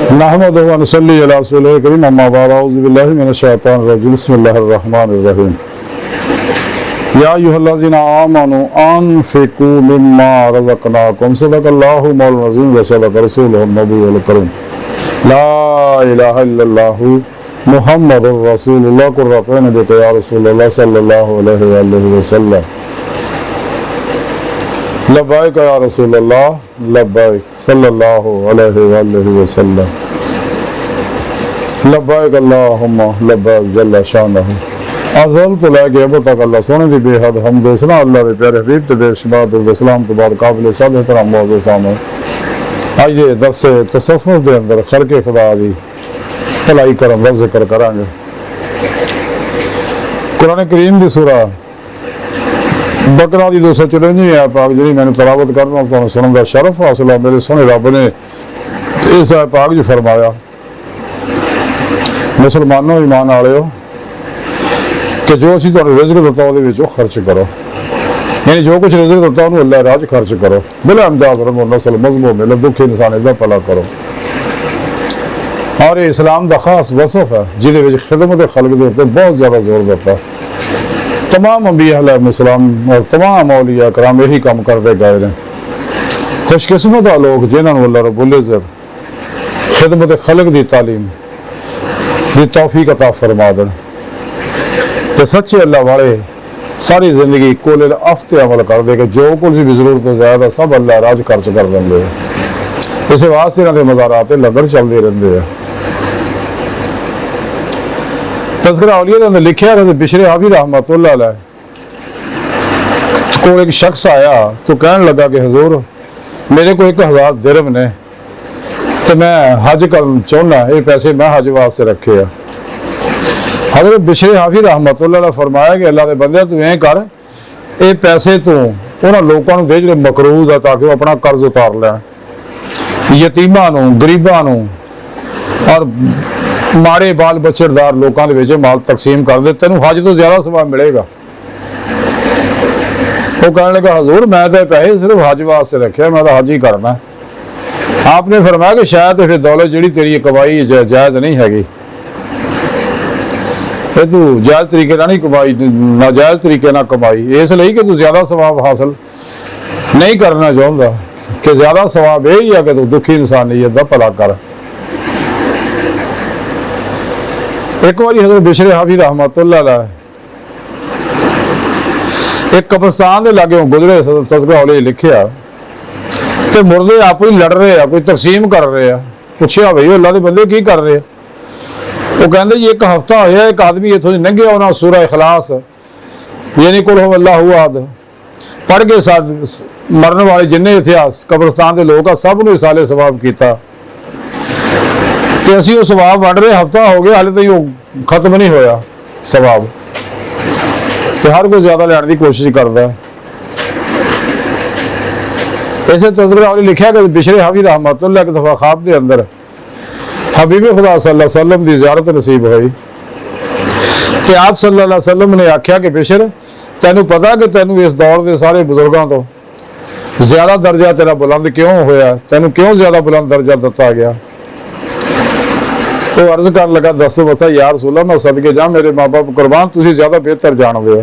نحمدہ و نصلی علی رسولہ الکریم اما بعد اعوذ باللہ من الشیطان الرجیم بسم اللہ الرحمن الرحیم یا ایھا الذین آمنوا انفقوا مما رزقناکم صدق اللہ مولانا العظیم و صدق رسولہ النبی الکریم لا الہ الا اللہ محمد رسول اللہ قرۃ عین یا رسول اللہ صلی اللہ علیہ وآلہ وسلم لبیک یا رسول اللہ لبیک صلی اللہ علیہ وآلہ وسلم لبیک اللہم لبیک جل شانہ ازل تو لے کے ابو تک اللہ سونے دی بے حد حمد و ثنا اللہ دے پیارے حبیب تے بے شمار درود اسلام تو بعد قابل صد احترام معزز سامنے آج یہ درس تصوف دے اندر خلق خدا دی بھلائی کرم دا ذکر کرانگے قرآن کریم دی سورہ بقرہ دی 294 ہے پاک جنہی میں نے تلاوت کرنا تو سنن دا شرف حاصل ہے میرے سونے رب نے اس ہے پاک جو فرمایا مسلمانوں ایمان آڑے ہو کہ جو اسی تو رزق دیتا ہو دے وچوں خرچ کرو یعنی جو کچھ رزق دیتا ہو اللہ راج خرچ کرو بلا امداد رنگ و نسل مضمو میں دکھ انسان ادھا پلا کرو اور یہ اسلام دا خاص وصف ہے جہدے وچ خدمت خلق دے بہت زیادہ زور دیتا ہے تمام انبیاء علیہ السلام اور تمام اولیاء کرام یہی کام کرتے گئے ہیں خوش قسمت لوگ جنہوں نے اللہ رب العزت خدمت خلق دی تعلیم دی توفیق عطا فرما دیں تے سچے اللہ والے ساری زندگی کول افت عمل کر دے کہ جو کچھ بھی ضرورت تو زیادہ سب اللہ راج خرچ کر دیں گے اس واسطے انہوں نے مزارات لنگر چلتے رہتے ہیں تذکرہ اولیاء نے لکھیا ہے بشر حافظ رحمۃ اللہ علیہ کو ایک شخص آیا تو کہنے لگا کہ حضور میرے کو 1000 درہم نے تو میں حج کرنا چاہنا یہ پیسے میں حج واسطے رکھے ہیں حضرت بشر حافظ رحمۃ اللہ علیہ فرمایا کہ اللہ دے بندے تو یہ کر یہ پیسے تو انہاں لوگوں دے جو مقروض ہے تاکہ وہ اپنا قرض اتار لیں یتیماں نوں غریباں نوں اور ماڑے بال بچڑدار لوگوں کے بچے مال تقسیم کر دے تینوں حج تو زیادہ ثواب ملے گا وہ کہنے لگا حضور میں تو پیسے صرف حج واسطے رکھے میں تو حج ہی کرنا آپ نے فرمایا کہ شاید پھر دولت جڑی تیری کمائی جائز نہیں ہے گی تو جائز طریقے نہ نہیں کمائی ناجائز طریقے نہ کمائی اس لیے کہ تو زیادہ ثواب حاصل نہیں کرنا چاہتا کہ زیادہ ثواب یہی ہے کہ تو دکھی انسانیت دا بھلا کر ایک باری حضرت بشر حافظ رحمۃ اللہ علیہ ایک قبرستان دے لاگے گزرے تذکرہ اولیاء لکھیا تے مردے آپ ہی لڑ رہے ہیں کوئی تقسیم کر رہے ہیں پوچھا بھائی اللہ دے بندے کی کر رہے ہیں وہ کہندے یہ ایک ہفتہ ہویا ایک آدمی اتھوں لنگھیا انہاں سورہ اخلاص یعنی قل هو اللہ احد پڑھ کے ساتھ مرن والے جننے اتھے قبرستان دے لوگ سب نے اصالے ثواب کیتا کہ اسی وہ ثواب بڑھ رہے ہفتہ ہو گیا حالے تو وہ ختم نہیں ہویا ثواب کہ ہر کوئی زیادہ لینے کی کوشش کرتا ہے ایسے تذکرہ اولیاء لکھا کہ بشر حافظ رحمۃ اللہ کے دفعہ خواب دے اندر حبیب خدا صلی اللہ علیہ وسلم دی زیارت نصیب ہوئی کہ آپ صلی اللہ علیہ وسلم نے آکھیا کہ بشر تینوں پتا کہ تینوں اس دور دے سارے بزرگاں تو زیادہ درجہ تیرا بلند کیوں ہویا تینوں کیوں زیادہ بلند درجہ دتا گیا تو عرض کر لگا دس بتا یا رسول اللہ میں صدقے جا میرے ماں باپ قربان تسی زیادہ بہتر جان دے ہو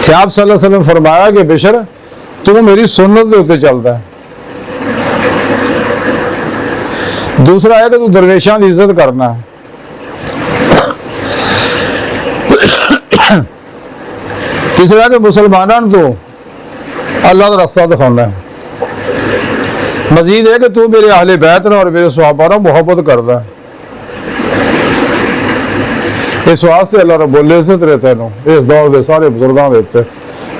کہ آپ صلی اللہ علیہ وسلم فرمایا کہ بشر تو میری سنت دے ہوتے چلتا ہے دوسرا ہے کہ تو درویشاں دی عزت کرنا ہے تیسرا کہ مسلمانوں تو اللہ کا راستہ دکھانا ہے مزید ہے کہ تو میرے اہل بیت اور میرے صحابہ نال محبت کرتا ہے اس واسطے اللہ رب العزت نے تینوں اس دور دے سارے بزرگاں دے تے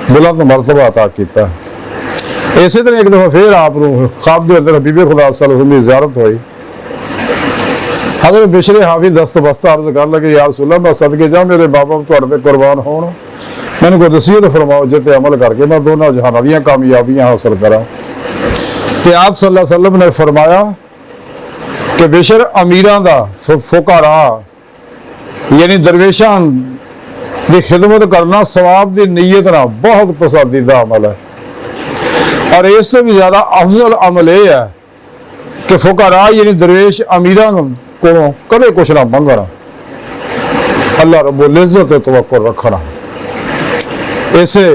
بلند مرتبہ عطا کیتا ہے اسی طرح ایک دفعہ پھر آپ خواب دے اندر حبیب خدا صلی اللہ علیہ وسلم کی زیارت ہوئی حضرت بشر حافظ دست بستہ عرض کر لگے یا رسول اللہ میں صدقے جا میرے باپ تہاڈے تے قربان ہون مینوں کوئی نصیحت فرماؤ جے تے عمل کر کے میں دونوں جہاناں دیاں کامیابیاں حاصل کراں کہ آپ صلی اللہ علیہ وسلم نے فرمایا کہ بشر امیراں دا فقراء یعنی درویشاں دی خدمت کرنا ثواب دی نیت نہ بہت پسندیدہ عمل ہے اور اس تو بھی زیادہ افضل عمل یہ ہے کہ فقراء یعنی درویش امیراں کو کدے کچھ نہ منگنا، اللہ رب العزت تے توکل رکھنا۔ اسے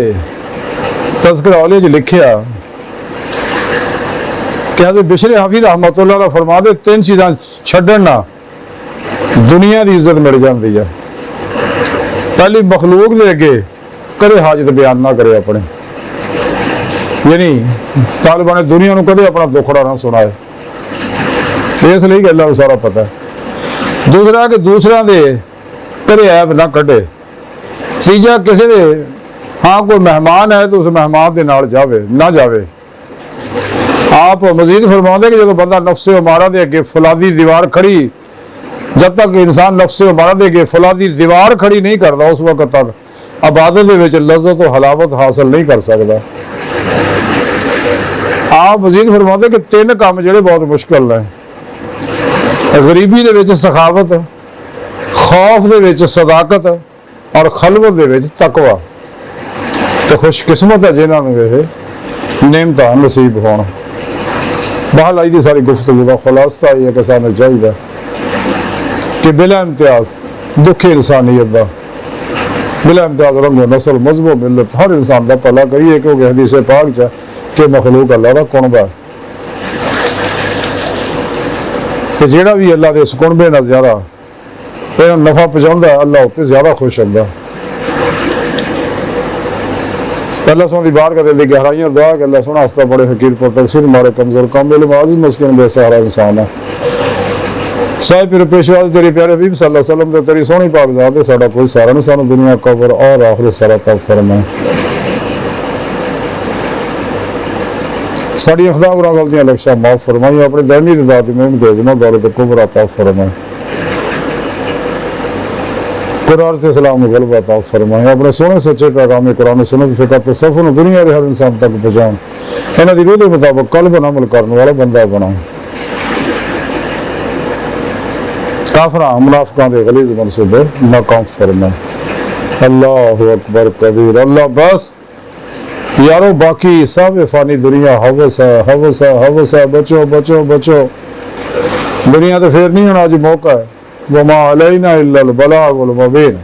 تذکرہ اولیاء جو لکھیا کہ حضرت بشر حافظ رحمۃ اللہ علیہ فرما دے 3 چیزاں چھڈن نہ دنیا دی عزت مل جاندی ہے۔ پہلی مخلوق دے اگے کدے حاجت بیان نہ کرے اپنے، یعنی طالبان دنیا نو کدے اپنا دکھڑا نہ سنائے، اس لیے کہ اللہ کو سارا پتہ ہے۔ دوسرا کہ دوسرا دے کدے عیب نہ کڈے۔ تیجا کسی دے ہاں کوئی مہمان ہے تو اس مہمان دے نال جاوے نہ جاوے۔ آپ مزید فرماؤں کہ جب بندہ نفس امارہ دے اگے فولادی دیوار کھڑی، جب تک انسان نفس امارہ دے اگے فولادی دیوار کھڑی نہیں کرتا اس وقت تک عبادت دے وچ لذت و حلاوت حاصل نہیں کر سکتا۔ آپ مزید فرماتے کہ 3 کام جڑے بہت مشکل ہیں، غریبی دے وچ سخاوت، خوف دے وچ صداقت اور خلوت دے وچ تقوی۔ تو خوش قسمت ہے جنہاں نوں یہ نعمتاں نصیب ہون۔ بہرحال آج دی ساری گفتگو کا خلاصہ یہ ہے کہ سامنے چاہیے کہ بلا امتیاز دکھ انسانیت دا، بلا امتیاز رنگ و نسل مذہب و ملت ہر انسان دا بھلا کریے، کیونکہ حدیث پاک چ کہ مخلوق اللہ دا کنبہ ہے کہ جیڑا بھی اللہ دے اس کنبے نال زیادہ نفع پہنچاوندا ہے اللہ اتنے زیادہ خوش ہوندا۔ اللہ سبحانہ دی بارگاہ دل دی گہرائیاں دعا کہ اللہ سونا ہستا بڑے حقیر پر تقصیر مارے کمزور کامل معاذ مسکین بے سہارا انسان ہے۔ صاحب پھر پیشوا تیری پیارے حبیب صلی اللہ علیہ وسلم تے تیری سونی پاک ذات ہے ساڈا کوئی سارا نہیں، سانو دنیا قبر اور آخرت سارا عطا فرمائے۔ ساری خدا گناہ غلطیاں لکشاں معاف فرمائی، اپنے دائمی رضا دی نعمت دے جنہ دولت کبر عطا فرمائے، قرآن سے اسلام غلبہ عطا فرمائے، اپنے سونے سچے پیغام قرآن و سنت فقہ تصوف نو دنیا دے ہر انسان تک پہنچاؤ، انہاں دی روح دے مطابق قلب عمل کرنے والا بندہ بناؤ، کافراں منافقاں دے غلیظ منصوبے ناکام فرمائے۔ اللہ اکبر کبیر، اللہ بس یارو باقی سب فانی دنیا حوث ہے حوث ہے حوث ہے، بچو بچو بچو، دنیا تو پھر نہیں ہونا، آج موقع ہے۔ وما علینا الا البلاغ المبین۔